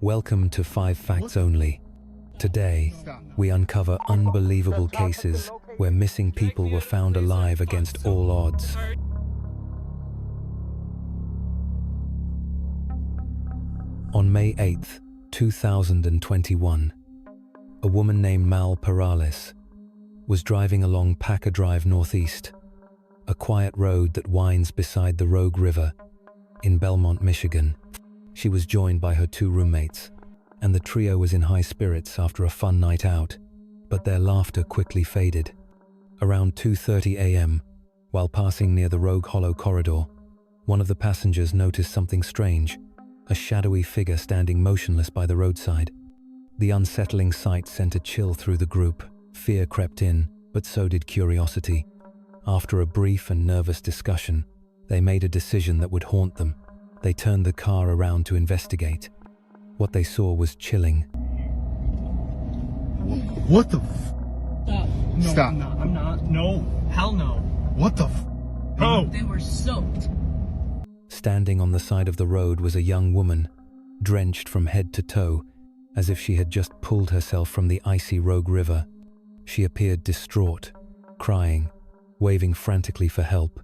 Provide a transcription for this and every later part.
Welcome to 5 Facts Only. Today, we uncover unbelievable cases where missing people were found alive against all odds. On May 8, 2021, a woman named Mal Perales was driving along Packer Drive Northeast, a quiet road that winds beside the Rogue River in Belmont, Michigan. She was joined by her 2 roommates, and the trio was in high spirits after a fun night out, but their laughter quickly faded. Around 2:30 a.m., while passing near the Rogue Hollow corridor, one of the passengers noticed something strange, a shadowy figure standing motionless by the roadside. The unsettling sight sent a chill through the group. Fear crept in, but so did curiosity. After a brief and nervous discussion, they made a decision that would haunt them. They turned the car around to investigate. What they saw was chilling. What the Stop. No, Stop. I'm not. No. Hell no. What the Oh! They were soaked. Standing on the side of the road was a young woman, drenched from head to toe, as if she had just pulled herself from the icy Rogue River. She appeared distraught, crying, waving frantically for help,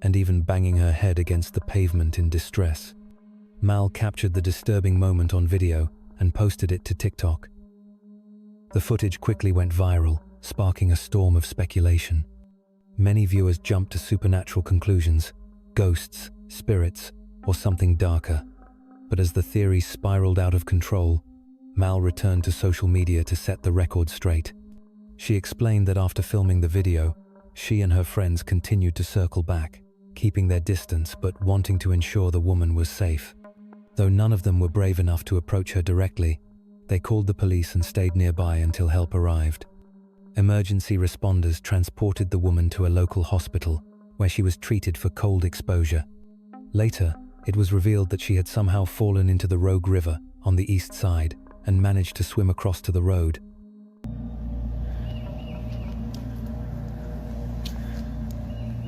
and even banging her head against the pavement in distress. Mal captured the disturbing moment on video and posted it to TikTok. The footage quickly went viral, sparking a storm of speculation. Many viewers jumped to supernatural conclusions, ghosts, spirits, or something darker. But as the theories spiraled out of control, Mal returned to social media to set the record straight. She explained that after filming the video, she and her friends continued to circle back, keeping their distance but wanting to ensure the woman was safe. Though none of them were brave enough to approach her directly, they called the police and stayed nearby until help arrived. Emergency responders transported the woman to a local hospital, where she was treated for cold exposure. Later, it was revealed that she had somehow fallen into the Rogue River on the east side and managed to swim across to the road.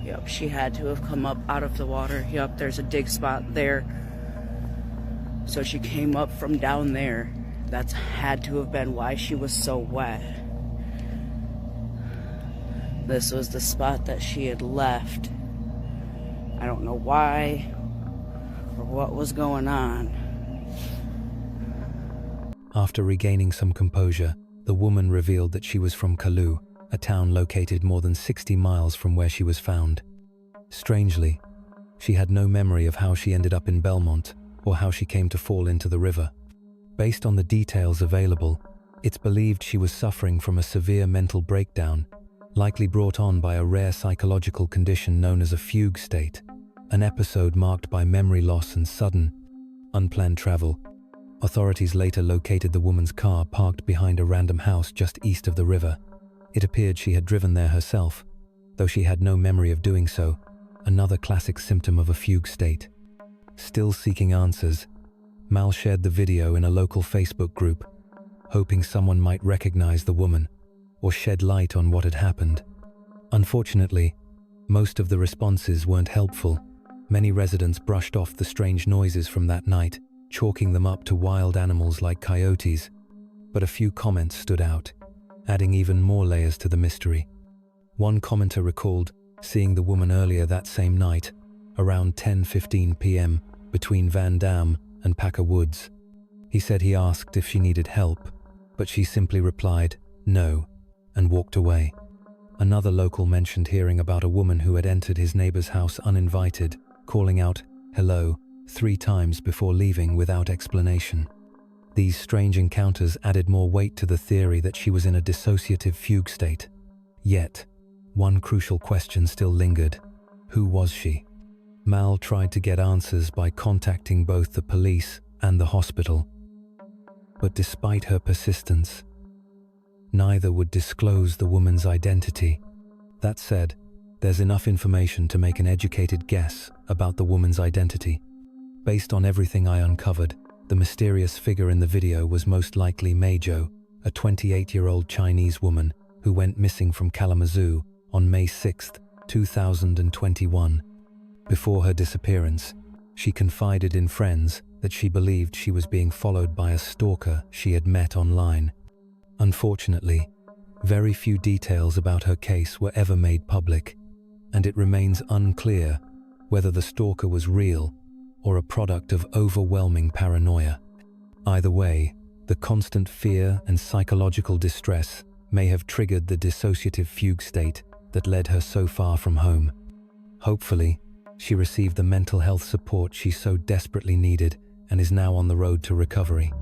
Yep, she had to have come up out of the water. Yep, there's a dig spot there. So she came up from down there. That's had to have been why she was so wet. This was the spot that she had left. I don't know why or what was going on. After regaining some composure, the woman revealed that she was from Kalu, a town located more than 60 miles from where she was found. Strangely, she had no memory of how she ended up in Belmont or how she came to fall into the river. Based on the details available, it's believed she was suffering from a severe mental breakdown, likely brought on by a rare psychological condition known as a fugue state, an episode marked by memory loss and sudden, unplanned travel. Authorities later located the woman's car parked behind a random house just east of the river. It appeared she had driven there herself, though she had no memory of doing so, another classic symptom of a fugue state. Still seeking answers, Mal shared the video in a local Facebook group, hoping someone might recognize the woman or shed light on what had happened. Unfortunately, most of the responses weren't helpful. Many residents brushed off the strange noises from that night, chalking them up to wild animals like coyotes. But a few comments stood out, adding even more layers to the mystery. One commenter recalled seeing the woman earlier that same night, around 10:15 p.m., between Van Dam and Packer Woods. He said he asked if she needed help, but she simply replied, "No," and walked away. Another local mentioned hearing about a woman who had entered his neighbor's house uninvited, calling out, "Hello," 3 times before leaving without explanation. These strange encounters added more weight to the theory that she was in a dissociative fugue state. Yet, one crucial question still lingered. Who was she? Mal tried to get answers by contacting both the police and the hospital. But despite her persistence, neither would disclose the woman's identity. That said, there's enough information to make an educated guess about the woman's identity. Based on everything I uncovered, the mysterious figure in the video was most likely Meijo, a 28-year-old Chinese woman who went missing from Kalamazoo on May 6, 2021. Before her disappearance, she confided in friends that she believed she was being followed by a stalker she had met online. Unfortunately, very few details about her case were ever made public, and it remains unclear whether the stalker was real or a product of overwhelming paranoia. Either way, the constant fear and psychological distress may have triggered the dissociative fugue state that led her so far from home. Hopefully, she received the mental health support she so desperately needed and is now on the road to recovery.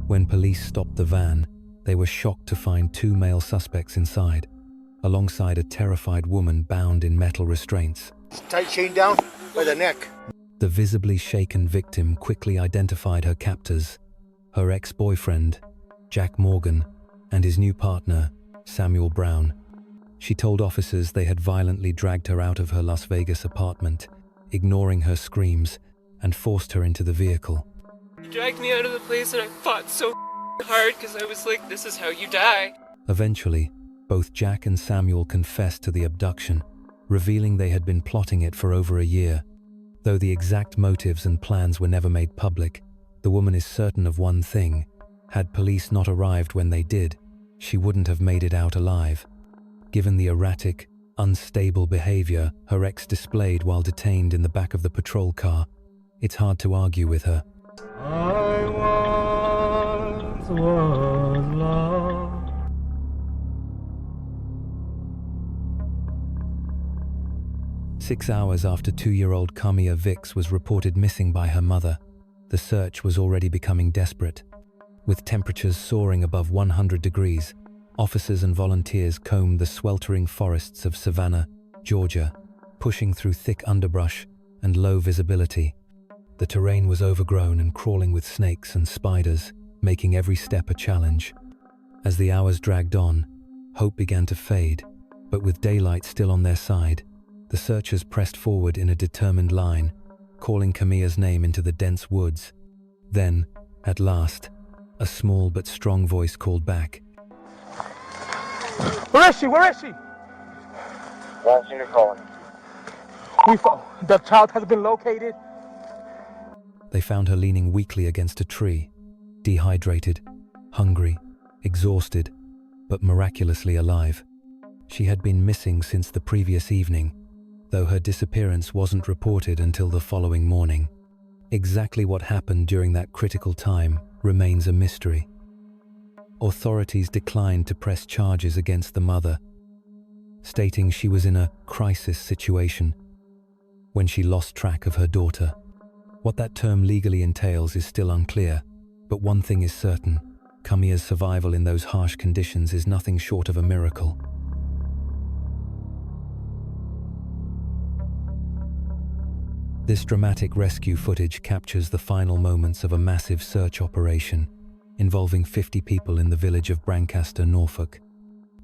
When police stopped the van, they were shocked to find 2 male suspects inside, alongside a terrified woman bound in metal restraints. Tight chain down by the neck. The visibly shaken victim quickly identified her captors, her ex-boyfriend, Jack Morgan, and his new partner, Samuel Brown. She told officers they had violently dragged her out of her Las Vegas apartment, ignoring her screams, and forced her into the vehicle. He dragged me out of the place and I fought so hard because I was like, this is how you die. Eventually, both Jack and Samuel confessed to the abduction, revealing they had been plotting it for over a year. Though the exact motives and plans were never made public, the woman is certain of one thing: had police not arrived when they did, she wouldn't have made it out alive. Given the erratic, unstable behavior her ex displayed while detained in the back of the patrol car, it's hard to argue with her. I once was lost. Six hours after 2-year-old Kamia Vicks was reported missing by her mother, the search was already becoming desperate. With temperatures soaring above 100 degrees, officers and volunteers combed the sweltering forests of Savannah, Georgia, pushing through thick underbrush and low visibility. The terrain was overgrown and crawling with snakes and spiders, making every step a challenge. As the hours dragged on, hope began to fade, but with daylight still on their side, the searchers pressed forward in a determined line, calling Kamia's name into the dense woods. Then, at last, a small but strong voice called back. Where is she? Where is she? Last unit calling. The child has been located. They found her leaning weakly against a tree, dehydrated, hungry, exhausted, but miraculously alive. She had been missing since the previous evening, though her disappearance wasn't reported until the following morning. Exactly what happened during that critical time remains a mystery. Authorities declined to press charges against the mother, stating she was in a crisis situation when she lost track of her daughter. What that term legally entails is still unclear, but one thing is certain: Kamia's survival in those harsh conditions is nothing short of a miracle. This dramatic rescue footage captures the final moments of a massive search operation involving 50 people in the village of Brancaster, Norfolk.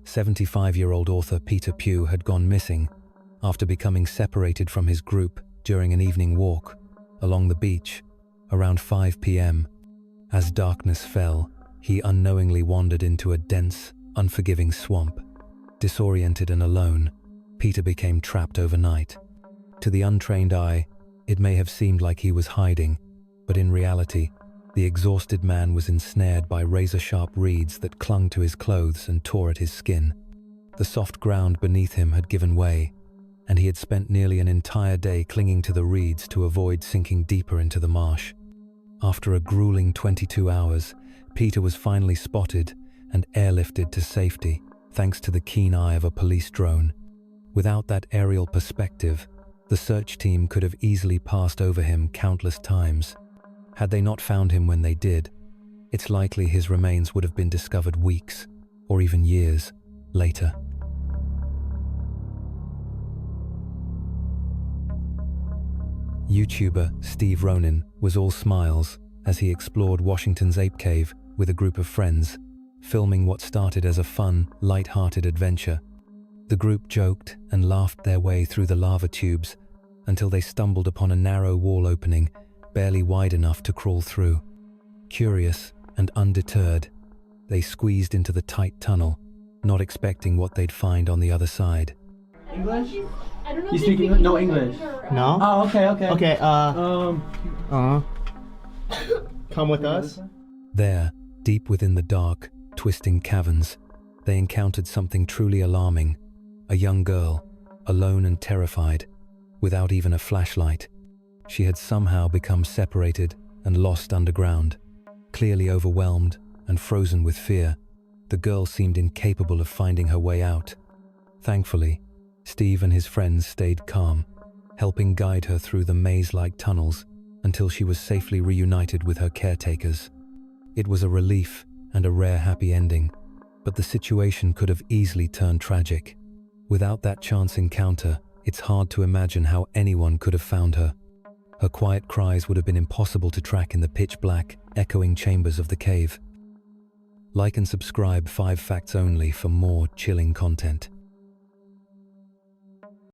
75-year-old author Peter Pugh had gone missing after becoming separated from his group during an evening walk along the beach around 5 p.m. As darkness fell, he unknowingly wandered into a dense, unforgiving swamp. Disoriented and alone, Peter became trapped overnight. To the untrained eye, it may have seemed like he was hiding, but in reality, the exhausted man was ensnared by razor-sharp reeds that clung to his clothes and tore at his skin. The soft ground beneath him had given way, and he had spent nearly an entire day clinging to the reeds to avoid sinking deeper into the marsh. After a grueling 22 hours, Peter was finally spotted and airlifted to safety, thanks to the keen eye of a police drone. Without that aerial perspective, the search team could have easily passed over him countless times. Had they not found him when they did, it's likely his remains would have been discovered weeks, or even years, later. YouTuber Steve Ronin was all smiles as he explored Washington's Ape Cave with a group of friends, filming what started as a fun, light-hearted adventure. The group joked and laughed their way through the lava tubes until they stumbled upon a narrow wall opening, barely wide enough to crawl through. Curious and undeterred, they squeezed into the tight tunnel, not expecting what they'd find on the other side. English? You speak no English? No? Oh, okay. Okay, come with us. There, deep within the dark, twisting caverns, they encountered something truly alarming. A young girl, alone and terrified, without even a flashlight. She had somehow become separated and lost underground. Clearly overwhelmed and frozen with fear, the girl seemed incapable of finding her way out. Thankfully, Steve and his friends stayed calm, helping guide her through the maze-like tunnels until she was safely reunited with her caretakers. It was a relief and a rare happy ending, but the situation could have easily turned tragic. Without that chance encounter, it's hard to imagine how anyone could have found her. Her quiet cries would have been impossible to track in the pitch-black, echoing chambers of the cave. Like and subscribe 5 Facts Only for more chilling content.